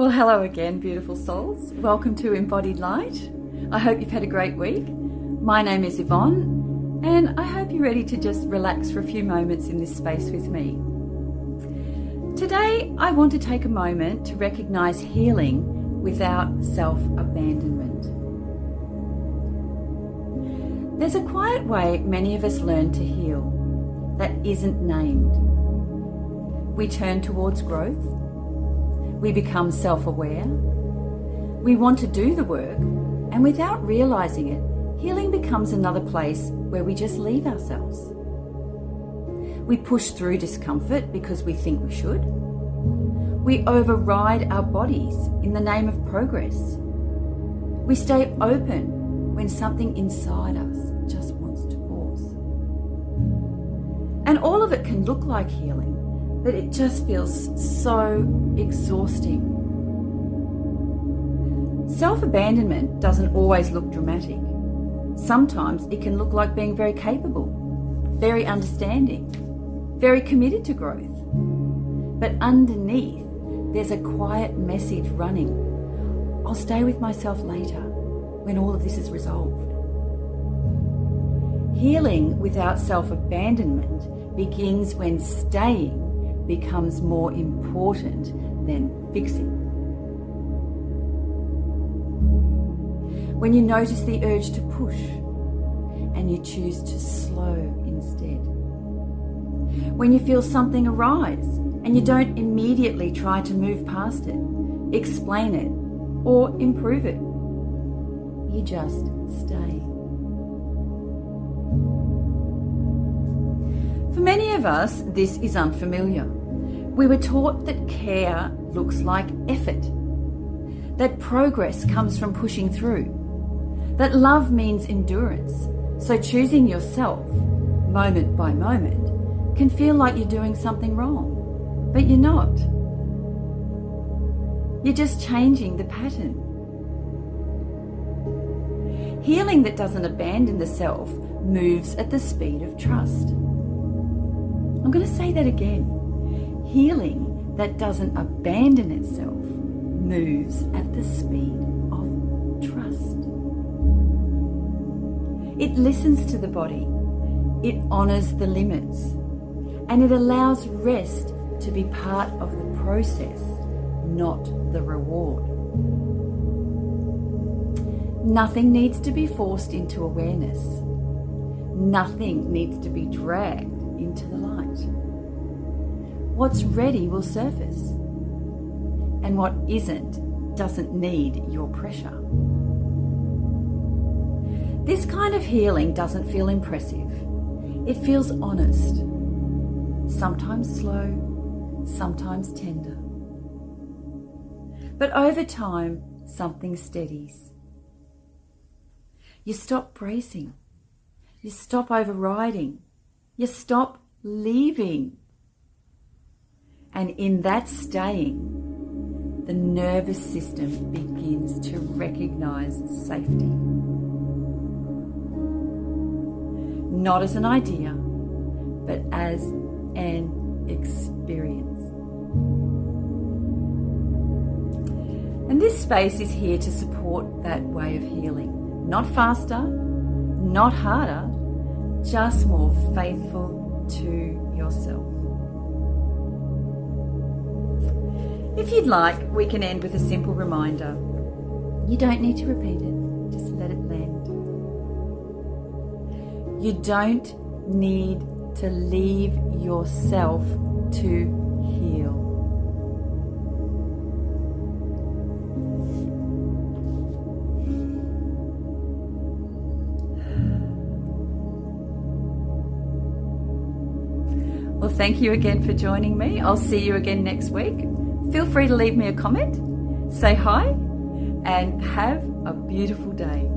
Well, hello again, beautiful souls. Welcome to Embodied Light. I hope you've had a great week. My name is Yvonne, and I hope you're ready to just relax for a few moments in this space with me. Today, I want to take a moment to recognize healing without self-abandonment. There's a quiet way many of us learn to heal that isn't named. We turn towards growth. We become self-aware. We want to do the work, and without realizing it, healing becomes another place where we just leave ourselves. We push through discomfort because we think we should. We override our bodies in the name of progress. We stay open when something inside us just wants to pause. And all of it can look like healing, but it just feels so exhausting. Self-abandonment doesn't always look dramatic. Sometimes it can look like being very capable, very understanding, very committed to growth. But underneath, there's a quiet message running. I'll stay with myself later, when all of this is resolved. Healing without self-abandonment begins when staying becomes more important than fixing. When you notice the urge to push and you choose to slow instead. When you feel something arise and you don't immediately try to move past it, explain it, or improve it. You just stay. For many of us, this is unfamiliar. We were taught that care looks like effort, that progress comes from pushing through, that love means endurance. So choosing yourself, moment by moment, can feel like you're doing something wrong, but you're not. You're just changing the pattern. Healing that doesn't abandon the self moves at the speed of trust. I'm going to say that again. Healing that doesn't abandon itself moves at the speed of trust. It listens to the body, it honors the limits, and it allows rest to be part of the process, not the reward. Nothing needs to be forced into awareness. Nothing needs to be dragged into the light. What's ready will surface, and what isn't doesn't need your pressure. This kind of healing doesn't feel impressive. It feels honest, sometimes slow, sometimes tender. But over time, something steadies. You stop bracing. You stop overriding. You stop leaving. And in that staying, the nervous system begins to recognize safety. Not as an idea, but as an experience. And this space is here to support that way of healing. Not faster, not harder, just more faithful to yourself. If you'd like, we can end with a simple reminder. You don't need to repeat it, just let it land. You don't need to leave yourself to heal. Well, thank you again for joining me. I'll see you again next week. Feel free to leave me a comment, say hi, and have a beautiful day.